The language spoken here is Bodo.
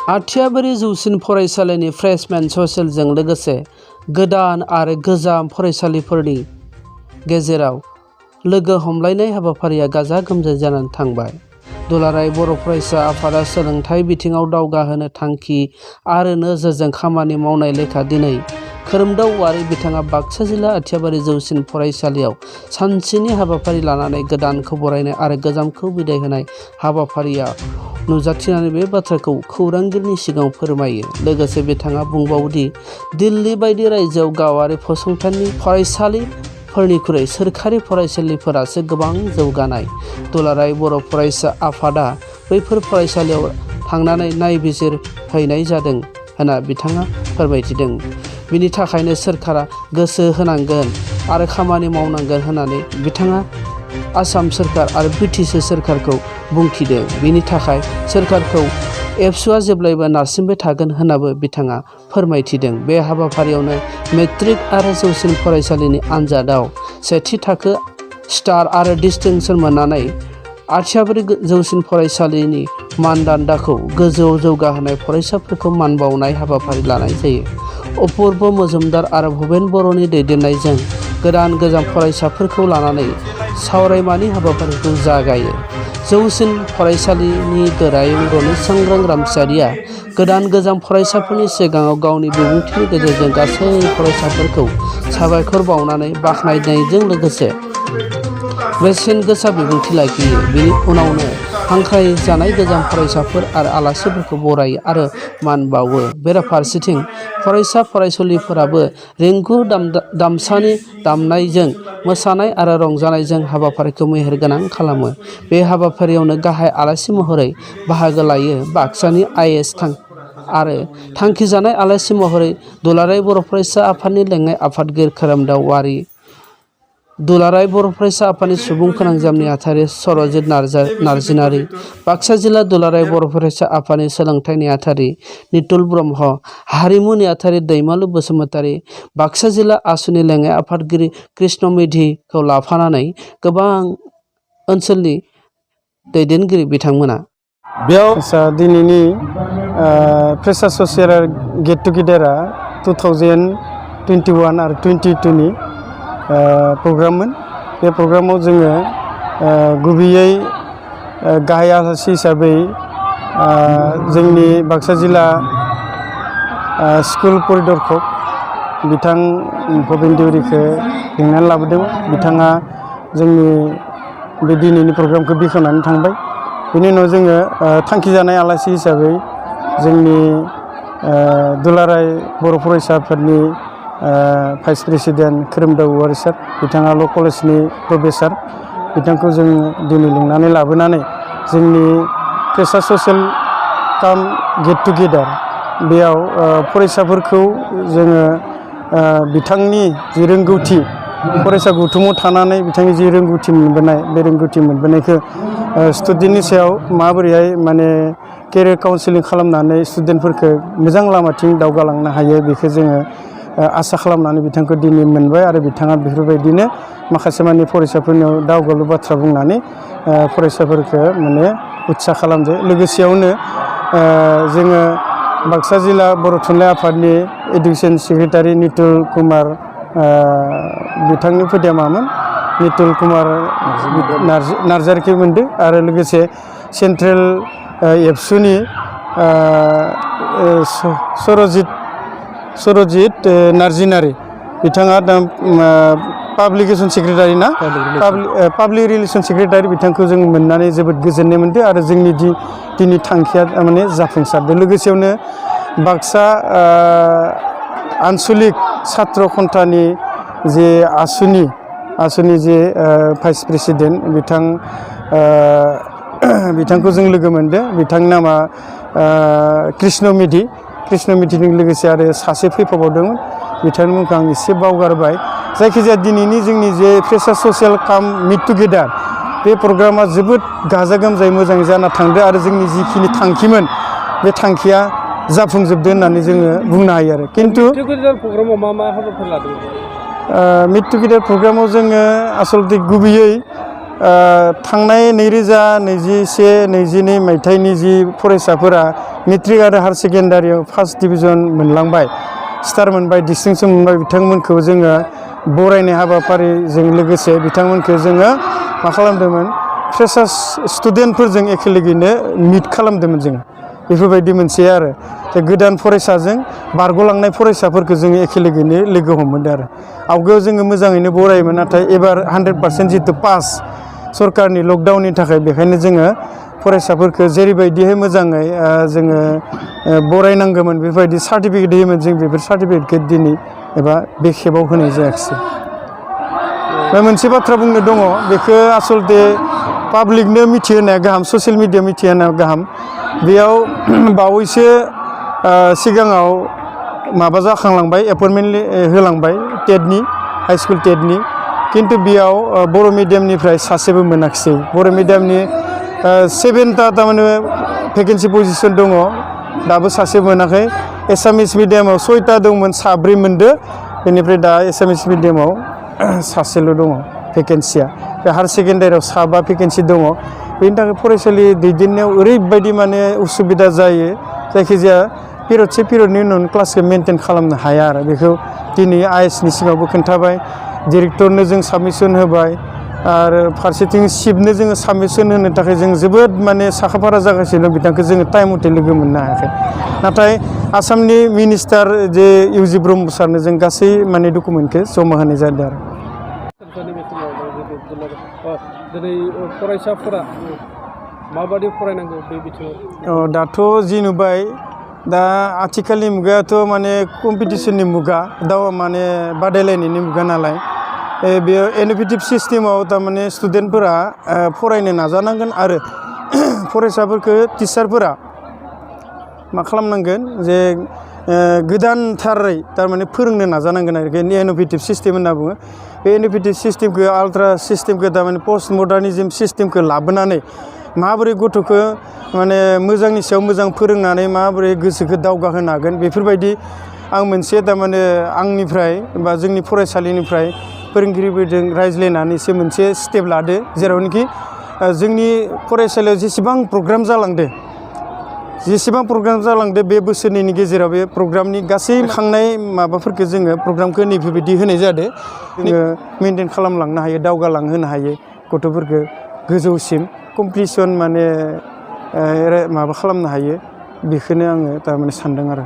आथियाबारि जौसिन फरायसालिनि फ्रेशमेन ससेलजों लोगोसे गोदान आरो गोजाम फरायसालिफोरनि गेजेराव लोगो हमलायनाय हाबाफारिया गाजा गोमजायै जानानै थांबाय। दुलाराय बर' फरायसा आफादा सोलोंथाइ बिथिङाव दावगाहोनो थांखि आरो नोजोरजों खामानि मावनाय लेखा दिनै खोरोमदाव औवारि बिथाङा बाक्सा जिल्ला आथियाबारि जौसिन फरायसालियाव सानसेनि हाबाफारि लानानै गोदानखौ बरायनाय आरो गोजामखौ बिदाय होनाय हाबाफारियाव नुजाथिनानै बे बाथ्राखौ खौरांगिरिनि सिगाङाव फोरमायो। लोगोसे बिथाङा बुंबावोदि दिल्ली बायदि रायजोआव गावारि फसंथाननि फरायसालिफोरनिख्रुइ सोरखारि फरायसालिफोरासो गोबां जौगानाय। दुलाराय बर' फरायसा आफादा बैफोर फरायसालियाव थांनानै नायबिजिर हैनाय जादों होनना बिथाङा फोरमायथिदों। बिनि थाखायनो सोरखारा गोसो होनांगोन आरो खामानि मावनांगोन होननानै बिथाङा आसाम सोरखार आरो BTC सोरखारखौ बुंथिदों। बिनि थाखाय सोरखारखौ एबसुआ जेब्लायबो नारसिनबाय थागोन होननाबो बिथाङा फोरमायथिदों। बे हाबाफारियावनो मेट्रिक आरो जौसिन फरायसालिनि आनजादाव सेथि थाखो स्टार आरो डिस्टिंसन मोननानै आथियाबारि जौसिन फरायसालिनि मानदान्दाखौ गोजौआव जौगाहोनाय फरायसाफोरखौ मान बावनाय हाबाफारि लानाय जायो। अपुर्ब मजुमदार आरो भुपेन बर'नि दैदेननायजों गोदान गोजाम फरायसाफोरखौ लानानै सावरायमानि हाबाफारिखौ जागायो। जौसिन फरायसालिनि गोरायुं रनित सांग्रां रामसियारिया गोदान गोजाम फरायसाफोरनि सिगाङाव गावनि बिबुंथिनि गेजेरजों गासै फरायसाफोरखौ साबायखर बावनानै बाख्नायनायजों लोगोसे बेसेन गोसा बिबुंथि लाखियो। बिनि उनावनो हांख्रायजानाय गोजाम फरायसाफोर आरो आलासिफोरखौ बरायो आरो मान बावो। बेराफारसेथिं फरायसा फरायसुलिफोराबो रिंगु दामसानि दामनायजों मोसानाय आरो रंजानायजों हाबाफारिखौ मेहेरगोनां खालामो। बे हाबाफारियावनो गाहाय आलासि महरै बाहागो लायो बाक्सानि IAS आरो थांखिजानाय आलासि महरै दुलाराय बर' फरायसा आफादनि लेङाइ आफादगिरि खोरोमदाव औवारि, दुलाराय बर' फरायसा आफादनि सुबुं फोनांजाब नेहाथारि सरजित नार्जिनारि, बाक्सा जिल्ला दुलाराय बर' फरायसा आफादनि सोलोंथाइ नेहाथारि नितुल ब्रह्म, हारिमु नेहाथारि दैमालु बसुमतारी, बाक्सा जिल्ला आसुनि लेङाइ आफादगिरि कृष्ण मेधिखौ लाफानानै गोबां ओनसोलनि दैदेनगिरि बिथांमोना बेयाव दिनैनि फ्रेसार ससियेल गेट टुगेदारा 2021 आरो 22नि प्रग्राममोन। बे प्रग्रामाव जोङो गुबैयै गाहाय आलासि हिसाबै जोंनि बाक्सा जिल्ला स्कुल परिदर्शक बिथां भबेन देउरिखौ लिंनानै लाबोदों। बिथाङा जोंनि बे दिनैनि प्रग्रामखौ बेखेवनानै थांबाय। बेनि उनाव जोङो थांखिजानाय आलासि हिसाबै जोंनि दुलाराय बर' फरायसा आफादनि भाइस प्रेसिडेन्ट खोरोमदाव औवारि सार, बिथाङा ल' कलेजनि प्रफेसार, बिथांखौ जों दिनै लिंनानै लाबोनानै जोंनि फ्रेसार ससियेल काम गेट टुगेदार बेयाव फरायसाफोरखौ जोङो बिथांनि जि रोंगौथि फरायसा गौथुमाव थानानै बिथांनि जि रोंगौथि मोनबोनाय बे रोंगौथि मोनबोनायखौ स्टुडेन्टनि सायाव माबोरैहाय माने केरियार काउन्सिलिं खालामनानै स्टुडेन्टफोरखौ मोजां लामाथिं दावगालांनो हायो बेखौ जोङो आसा खालामनानै बिथांखौ दिनै मोनबाय आरो बिथाङा बेफोरबायदिनो माखासे माने फरायसाफोरनियाव दावगालु बाथ्रा बुंनानै फरायसाफोरखौ माने उत्सा खालामदो। लोगोसेयावनो जोङो बाक्सा जिल्ला बर' थुनलाइ आफादनि एडुकेसन सेक्रेटारि नितुल कुमार बिथांनि फुदिया मामोन नितुल कुमार नार्जारिखौ मोनदों आरो लोगोसे सेन्ट्रेल एबसुनि सरजित नार्जिनारि, बिथाङा दा पाब्लिकेसन सेक्रेटारि ना पाब्लिक रिलेसन सेक्रेटारि, बिथांखौ जों मोननानै जोबोद गोजोननाय मोनदों आरो जोंनि दिनै थांखिया माने जाफुंसारदों। लोगोसेयावनो बाक्सा आनसलिक सात्र खन्थानि जे आसुनि जे भाइस प्रेसिडेन्ट बिथांखौ जों लोगो मोनदों। बिथांनि नामा कृष्ण मेधिजों लोगोसे आरो सासे फैफाबावदोंमोन, बिथांनि मुंखौ आं एसे बावगारबाय। जायखिजाया दिनैनि जोंनि जे फ्रेसार ससियेल काम मिट टुगेदार बे प्रग्रामा जोबोद गाजा गोमजायै मोजाङै जाना थांदों आरो जोंनि जिखिनि थांखिमोन बे थांखिया जाफुंजोबदों होननानै जोङो बुंनो हायो आरो। खिन्थु मिट टुगेदार प्रग्रामाव मा हाबाफारि लादों? मिट टुगेदार प्रग्रामाव जोङो आसलथे गुबैयै थांनाय 2021-22 मायथाइनि जि फरायसाफोरा मेट्रिक आरो हायार सेकेन्डारियाव फार्स्ट डिभिजन मोनलांबाय, स्टार मोनबाय, डिस्टिंसन मोनबाय, बिथांमोनखौ जोङो बरायनाय हाबाफारिजों लोगोसे बिथांमोनखौ जोङो मा खालामदोंमोन, फ्रेसार्स स्टुडेन्टफोरजों एखेलेगैनो मिट खालामदोंमोन जोङो। बेफोरबायदि मोनसे आरो गोदान फरायसाजों बारग'लांनाय फरायसाफोरखौ जोङो एखेलेगैनो लोगो हमदों आरो आवगायाव जोङो मोजाङैनो बरायोमोन, नाथाय एबार 100% जितु पास सरकारनि लकडाउननि थाखाय, बेखायनो जोङो फरायसाफोरखौ जेरैबायदिहाय मोजाङै जोङो बरायनांगौमोन बेफोरबायदि सार्टिफिकेट होयोमोन, जों बेफोर सार्टिफिकेटखौ दिनै एबा बे खेबाव होनाय जायाखिसै। मोनसे बाथ्रा बुंनो दङ, बेखौ आसलते पाब्लिकनो मिथिहोनाया गाहाम, ससियेल मिडिया मिथिहोनाया गाहाम। बेयाव बावैसो सिगाङाव माबा जाखांलांबाय, एपइन्टमेन्ट होलांबाय टेटनि, हाइ स्कुल टेटनि, खिन्थु बेयाव बर' मिडियामनिफ्राय सासेबो मोनाखिसै। बर' मिडियामनि 7टा थारमाने भेकेन्सि पजिसन दङ, दाबो सासे मोनाखै। एसामिस मिडियामाव 6टा दंमोन, 3 मोनदो। बेनिफ्राय दा एसामिस मिडियामाव सासेल' दङ भेकेन्सिया। बे हायार सेकेन्डारियाव 7 भेकेन्सि दङ। बेनि थाखाय फरायसालि दैदेननायाव ओरैबायदि माने उसुबिदा जायो, जायखिजाया पिरियडसे पिरियडनि उनाव क्लासखौ मेनटेन खालामनो हाया आरो बेखौ दिनै आइएसनि सिगाङावबो खोन्थाबाय, डिरेक्टरनो जों साबमिसन होबाय, आरो फारसेथिं चिफनो जोङो साबमिसन होनो थाखाय जों जोबोद माने साखाफारा जागासिनो दं, बिथांखौ जोङो टाइम मथे लोगो मोननो हायाखै। नाथाय आसामनि मिनिस्टार जे इउ.जि. ब्रह्म सारनो जों गासै माने डकुमेन्टखौ जमा होनाय जादों आरो। दिनै फरायसाफोरा माबादि फरायनांगौ बे बिथिङाव? दाथ' जि नुबाय, दा आथिखालनि मुगायाथ' माने कम्पिटिसननि मुगा, माने बादायलायनायनि मुगा नालाय, बेयाव इन'भेटिभ सिस्टेमाव थारमाने स्टुडेन्टफोरा फरायनो नाजानांगोन, आरो फरायसाफोरखौ टिचारफोरा मा खालामनांगोन, जे गोदानथारै थारमाने फोरोंनो नाजानांगोन आरो इन'भेटिभ सिस्टेम होनना बुङो। बे इन'भेटिभ सिस्टेमखौ, आल्ट्रा सिस्टेमखौ थारमाने पस्ट मडार्निज्म सिस्टेमखौ लाबोनानै माबोरै गथ'खौ माने मोजांनि सायाव मोजां फोरोंनानै माबोरै गोसोखौ दावगाहोनो हागोन, बेफोरबायदि आं मोनसे थारमाने आंनिफ्राय बा जोंनि फरायसालिनिफ्राय फोरोंगिरिफोरजों रायज्लायनानैसो मोनसे स्टेप लादो, जेरावनोखि जोंनि फरायसालियाव जेसेबां प्रग्राम जालांदो बे बोसोरनैनि गेजेराव बे प्रग्रामनि गासै खांनाय माबाफोरखौ जोङो प्रग्रामखौ नैबेबायदि होनाय जादों। जोङो मेनटेन खालामलांनो हायो, दावगालांहोनो हायो गथ'फोरखौ गोजौसिम कमप्लिसन माने माबा खालामनो हायो, बेखौनो आङो थारमाने सानदों आरो।